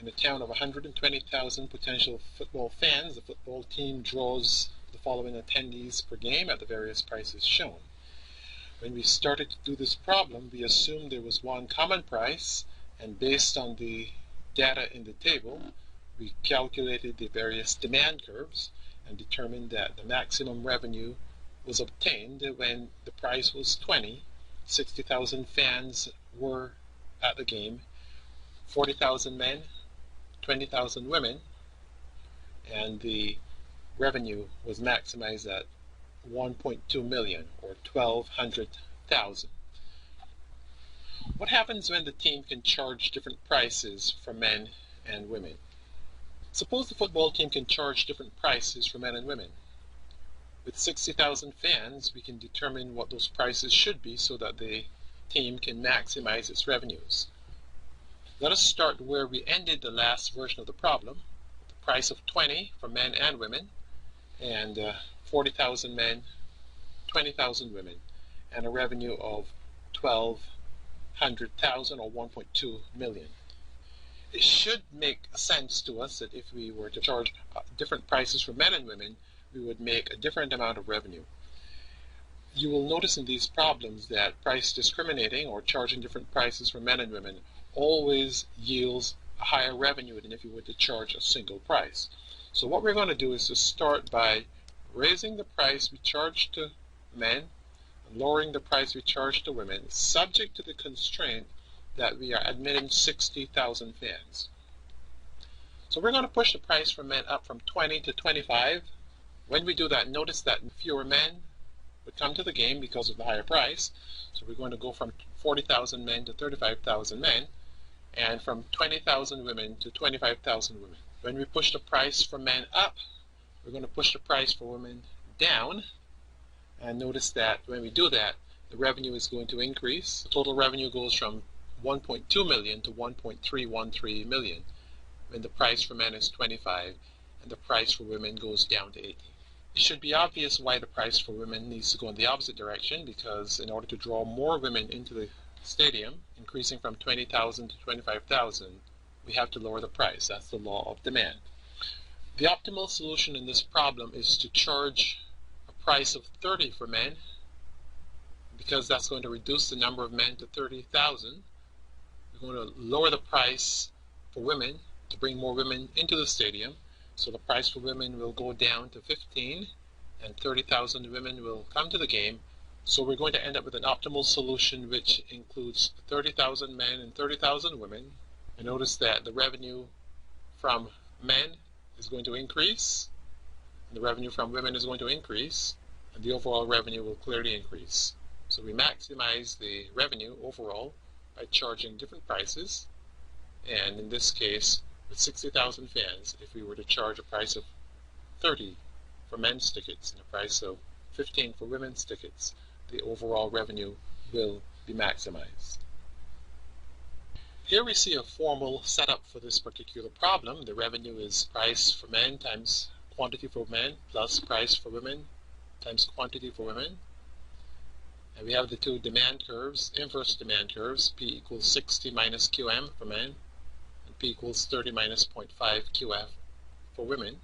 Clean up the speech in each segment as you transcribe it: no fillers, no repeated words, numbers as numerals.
In a town of 120,000 potential football fans, the football team draws the following attendees per game at the various prices shown. When we started to do this problem, we assumed there was one common price, and based on the data in the table, we calculated the various demand curves and determined that the maximum revenue was obtained when the price was 20. 60,000 fans were at the game, 40,000 men, 20,000 women, and the revenue was maximized at 1.2 million, or 1,200,000. What happens when the team can charge different prices for men and women? Suppose the football team can charge different prices for men and women. With 60,000 fans, we can determine what those prices should be so that the team can maximize its revenues. Let us start where we ended the last version of the problem, the price of 20 for men and women, and 40,000 men, 20,000 women, and a revenue of 1,200,000 or 1.2 million. It should make sense to us that if we were to charge different prices for men and women, we would make a different amount of revenue. You will notice in these problems that price discriminating or charging different prices for men and women always yields a higher revenue than if you were to charge a single price. So what we're going to do is to start by raising the price we charge to men and lowering the price we charge to women, subject to the constraint that we are admitting 60,000 fans. So we're going to push the price for men up from 20 to 25. When we do that, notice that fewer men would come to the game because of the higher price. So we're going to go from 40,000 men to 35,000 men, and from 20,000 women to 25,000 women. When we push the price for men up, we're going to push the price for women down. And notice that when we do that, the revenue is going to increase. The total revenue goes from 1.2 million to 1.313 million when the price for men is 25 and the price for women goes down to 80. It should be obvious why the price for women needs to go in the opposite direction, because in order to draw more women into the stadium, increasing from 20,000 to 25,000, we have to lower the price. That's the law of demand. The optimal solution in this problem is to charge a price of 30 for men, because that's going to reduce the number of men to 30,000. We're going to lower the price for women to bring more women into the stadium. So the price for women will go down to 15, and 30,000 women will come to the game. So we're going to end up with an optimal solution which includes 30,000 men and 30,000 women. And notice that the revenue from men is going to increase, and the revenue from women is going to increase, and the overall revenue will clearly increase. So we maximize the revenue overall by charging different prices, and in this case, with 60,000 fans, if we were to charge a price of 30 for men's tickets and a price of 15 for women's tickets, the overall revenue will be maximized. Here we see a formal setup for this particular problem. The revenue is price for men times quantity for men plus price for women times quantity for women. And we have the two demand curves, inverse demand curves, P equals 60 minus QM for men, and P equals 30 minus 0.5 QF for women.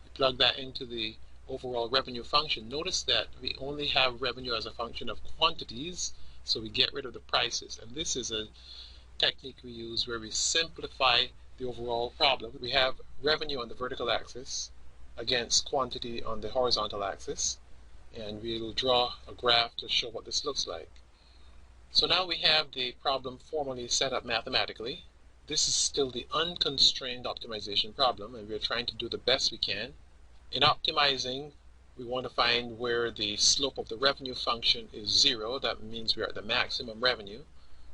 We plug that into the overall revenue function. Notice that we only have revenue as a function of quantities, so we get rid of the prices. And this is a technique we use where we simplify the overall problem. We have revenue on the vertical axis against quantity on the horizontal axis, and we will draw a graph to show what this looks like. So now we have the problem formally set up mathematically. This is still the unconstrained optimization problem, and we're trying to do the best we can. In optimizing, we want to find where the slope of the revenue function is 0. That means we're at the maximum revenue.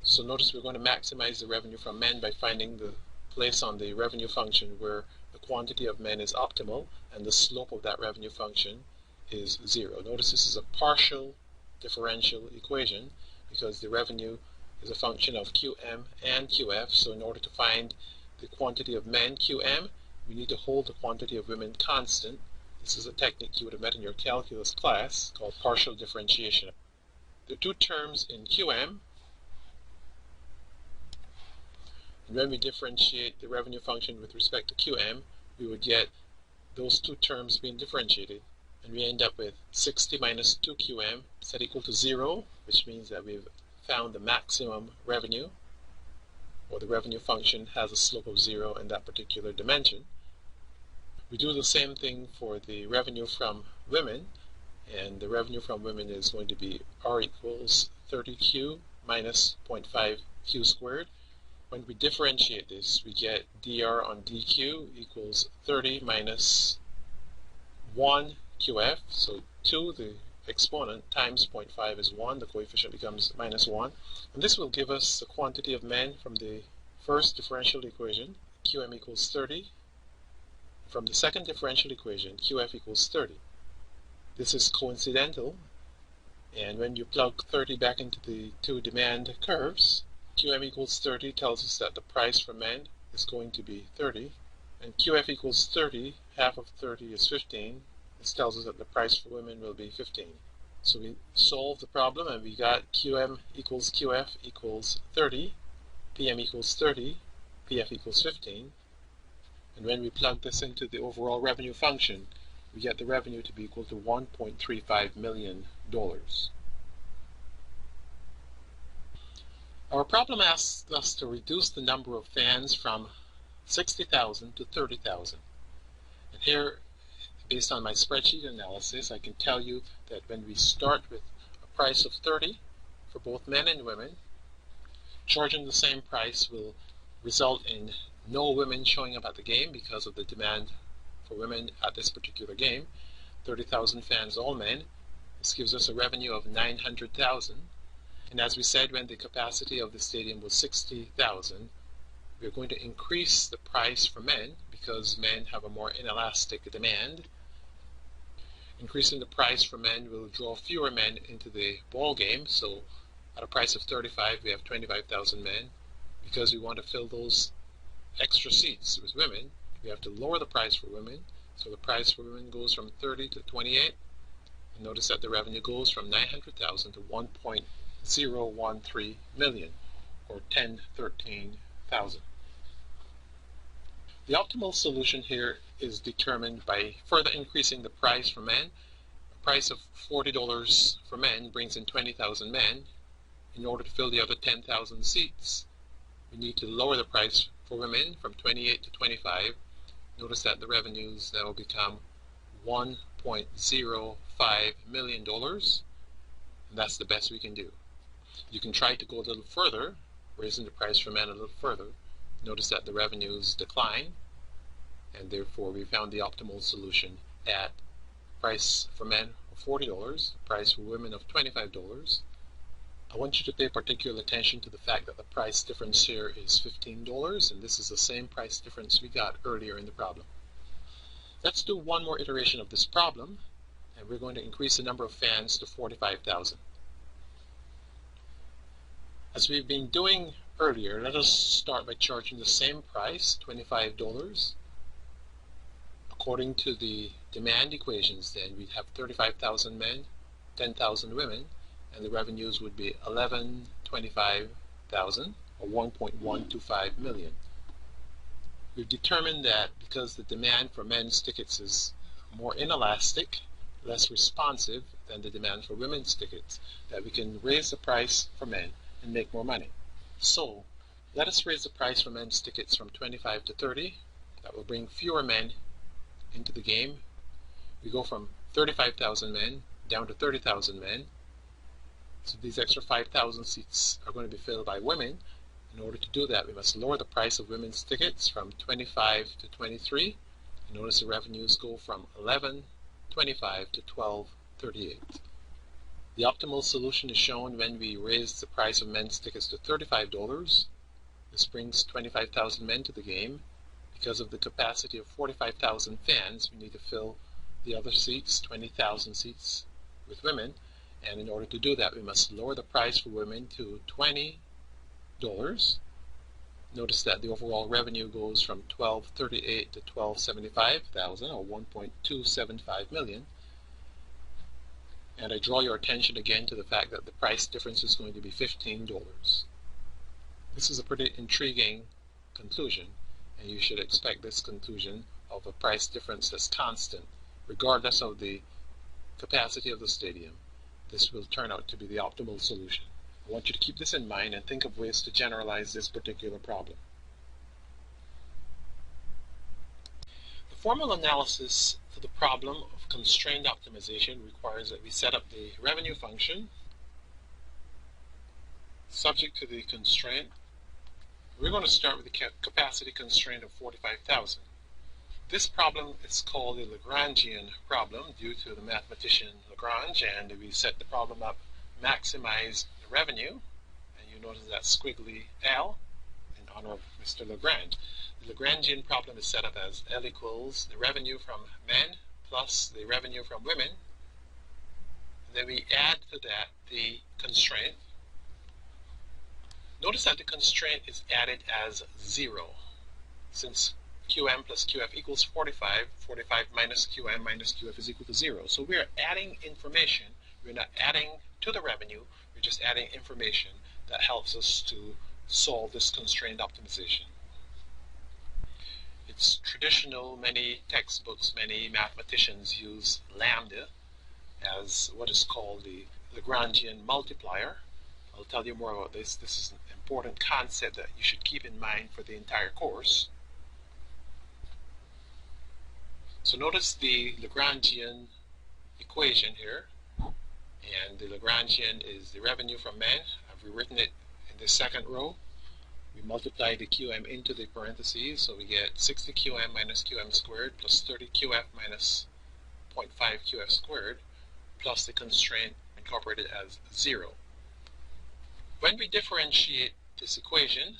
So notice we're going to maximize the revenue from men by finding the place on the revenue function where the quantity of men is optimal and the slope of that revenue function is 0. Notice this is a partial differential equation because the revenue is a function of QM and QF. So in order to find the quantity of men, QM, we need to hold the quantity of women constant. This is a technique you would have met in your calculus class called partial differentiation. There are two terms in QM. And when we differentiate the revenue function with respect to QM, we would get those two terms being differentiated, and we end up with 60 minus 2QM set equal to 0, which means that we've found the maximum revenue, or the revenue function has a slope of 0 in that particular dimension. We do the same thing for the revenue from women, and the revenue from women is going to be R equals 30Q minus 0.5Q squared. When we differentiate this, we get dr on dq equals 30 minus 1 QF, so 2, the exponent, times 0.5 is 1, the coefficient becomes minus 1. And this will give us the quantity of men from the first differential equation, QM equals 30. From the second differential equation, QF equals 30. This is coincidental, and when you plug 30 back into the two demand curves, QM equals 30 tells us that the price for men is going to be 30, and QF equals 30, half of 30 is 15. This tells us that the price for women will be 15. So we solved the problem, and we got QM equals QF equals 30, PM equals 30, PF equals 15. And when we plug this into the overall revenue function, we get the revenue to be equal to $1.35 million. Our problem asks us to reduce the number of fans from 60,000 to 30,000. And here, based on my spreadsheet analysis, I can tell you that when we start with a price of 30 for both men and women, charging the same price will result in no women showing up at the game because of the demand for women at this particular game. 30,000 fans, all men. This gives us a revenue of 900,000. And as we said, when the capacity of the stadium was 60,000, we're going to increase the price for men because men have a more inelastic demand. Increasing the price for men will draw fewer men into the ball game. So at a price of 35, we have 25,000 men. Because we want to fill those extra seats with women, we have to lower the price for women. So the price for women goes from 30 to 28. And notice that the revenue goes from 900,000 to 1.013 million, or 13,000. The optimal solution here is determined by further increasing the price for men. A price of $40 for men brings in 20,000 men. In order to fill the other 10,000 seats, we need to lower the price for women from 28 to 25. Notice that the revenues now will become $1.05 million, and that's the best we can do. You can try to go a little further, raising the price for men a little further. Notice that the revenues decline, and therefore we found the optimal solution at price for men of $40, price for women of $25. I want you to pay particular attention to the fact that the price difference here is $15, and this is the same price difference we got earlier in the problem. Let's do one more iteration of this problem, and we're going to increase the number of fans to 45,000. As we've been doing earlier, let us start by charging the same price, $25. According to the demand equations, then we'd have 35,000 men, 10,000 women, and the revenues would be 1125,000, or 1.125 million. We've determined that because the demand for men's tickets is more inelastic, less responsive than the demand for women's tickets, that we can raise the price for men and make more money. So let us raise the price for men's tickets from 25 to 30. That will bring fewer men into the game. We go from 35,000 men down to 30,000 men. So these extra 5,000 seats are going to be filled by women. In order to do that, we must lower the price of women's tickets from 25 to 23. And notice the revenues go from 1125 to 1238. The optimal solution is shown when we raise the price of men's tickets to $35. This brings 25,000 men to the game. Because of the capacity of 45,000 fans, we need to fill the other seats, 20,000 seats, with women. And in order to do that, we must lower the price for women to $20. Notice that the overall revenue goes from $1238 to $1275,000, or $1.275 million. And I draw your attention again to the fact that the price difference is going to be $15. This is a pretty intriguing conclusion, and you should expect this conclusion of a price difference that's constant, regardless of the capacity of the stadium. This will turn out to be the optimal solution. I want you to keep this in mind and think of ways to generalize this particular problem. The formal analysis for the problem of constrained optimization requires that we set up the revenue function subject to the constraint. We're going to start with the capacity constraint of 45,000. This problem is called the Lagrangian problem due to the mathematician Lagrange, and we set the problem up maximize the revenue, and you notice that squiggly L in honor of Mr. Lagrange. The Lagrangian problem is set up as L equals the revenue from men plus the revenue from women, and then we add to that the constraint. Notice that the constraint is added as 0. Since QM plus QF equals 45, 45 minus QF is equal to 0. So we're adding information. We're not adding to the revenue. We're just adding information that helps us to solve this constrained optimization. It's traditional, many textbooks, many mathematicians use lambda as what is called the Lagrangian multiplier. I'll tell you more about this. This is an important concept that you should keep in mind for the entire course. So notice the Lagrangian equation here, and the Lagrangian is the revenue from men. I've rewritten it in the second row. We multiply the QM into the parentheses, so we get 60 QM minus QM squared plus 30 QF minus 0.5 QF squared plus the constraint incorporated as 0. When we differentiate this equation,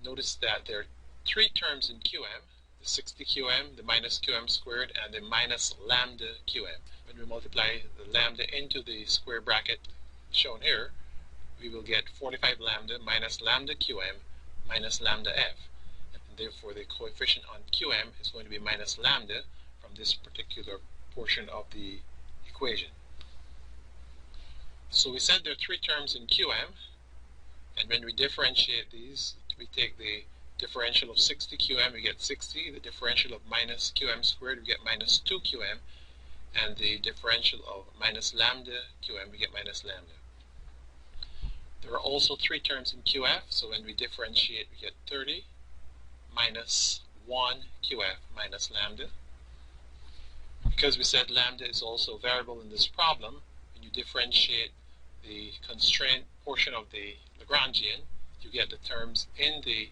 notice that there are 3 terms in QM, the 60 QM, the minus QM squared, and the minus lambda QM. When we multiply the lambda into the square bracket shown here, we will get 45 lambda minus lambda QM minus lambda F. And therefore the coefficient on QM is going to be minus lambda from this particular portion of the equation. So we said there are 3 terms in QM, and when we differentiate these, we take the differential of 60 QM, we get 60. The differential of minus QM squared, we get minus 2 QM. And the differential of minus lambda QM, we get minus lambda. There are also 3 terms in QF, so when we differentiate, we get 30 minus 1 QF minus lambda. Because we said lambda is also a variable in this problem, when you differentiate the constraint portion of the Lagrangian, you get the terms in the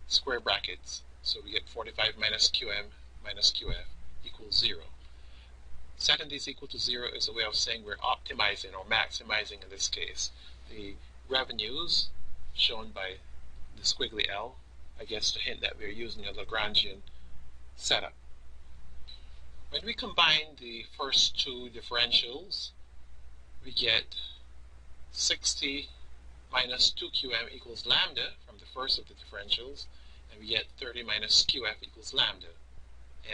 square brackets. So we get 45 minus QM minus QF equals 0. Setting these equal to 0 is a way of saying we're optimizing or maximizing in this case. The revenues shown by the squiggly L, I guess to hint that we're using a Lagrangian setup. When we combine the first 2 differentials, we get 60 minus 2QM equals lambda from the first of the differentials, and we get 30 minus QF equals lambda.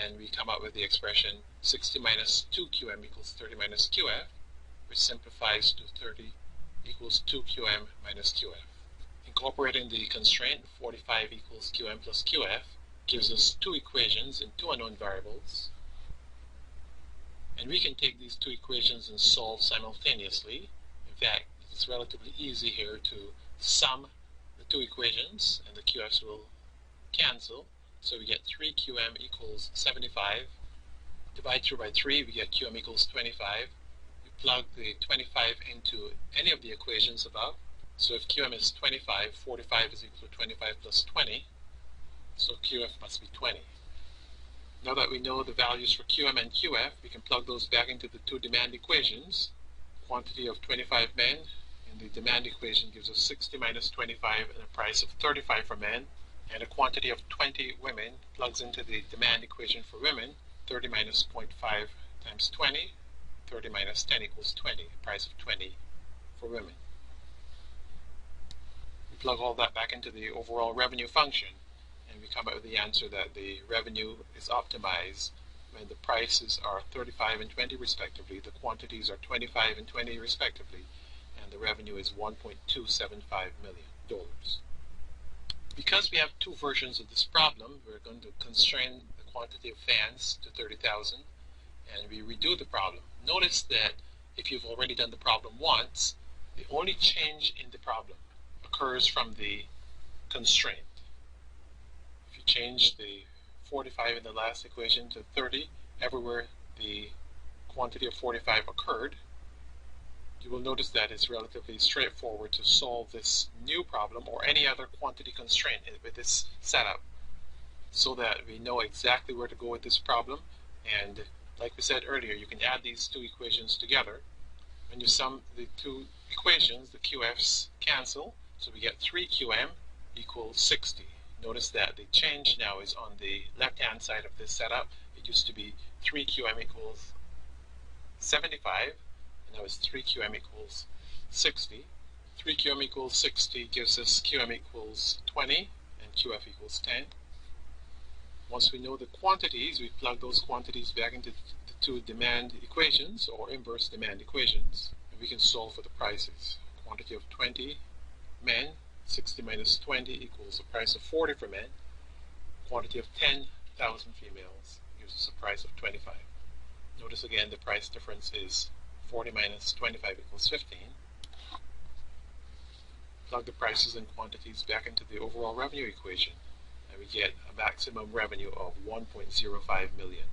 And we come up with the expression 60 minus 2QM equals 30 minus QF, which simplifies to 30 equals 2QM minus QF. Incorporating the constraint 45 equals QM plus QF gives us 2 equations and 2 unknown variables. And we can take these 2 equations and solve simultaneously. In fact, it's relatively easy here to sum the 2 equations, and the QFs will cancel. So we get 3QM equals 75. Divide through by 3, we get QM equals 25. We plug the 25 into any of the equations above. So if QM is 25, 45 is equal to 25 plus 20. So QF must be 20. Now that we know the values for QM and QF, we can plug those back into the 2 demand equations. Quantity of 25 men in the demand equation gives us 60 minus 25 and a price of 35 for men. And a quantity of 20 women plugs into the demand equation for women. 30 minus 0.5 times 20. 30 minus 10 equals 20. Price of 20 for women. We plug all that back into the overall revenue function, and we come up with the answer that the revenue is optimized when the prices are 35 and 20 respectively, the quantities are 25 and 20 respectively, and the revenue is $1.275 million. Because we have two versions of this problem, we're going to constrain the quantity of fans to 30,000 and we redo the problem. Notice that if you've already done the problem once, the only change in the problem occurs from the constraint. If you change the 45 in the last equation to 30, everywhere the quantity of 45 occurred, you will notice that it's relatively straightforward to solve this new problem or any other quantity constraint with this setup, so that we know exactly where to go with this problem. And like we said earlier, you can add these two equations together. When you sum the two equations, the QFs cancel, so we get 3QM equals 60. Notice that the change now is on the left-hand side of this setup. It used to be 3QM equals 75, and now it's 3QM equals 60. 3QM equals 60 gives us QM equals 20 and QF equals 10. Once we know the quantities, we plug those quantities back into the two demand equations or inverse demand equations, and we can solve for the prices. Quantity of 20 men, 60 minus 20 equals the price of 40 for men. Quantity of 10,000 females gives us a price of 25. Notice again the price difference is 40 minus 25 equals 15. Plug the prices and quantities back into the overall revenue equation, and we get a maximum revenue of $1.05 million.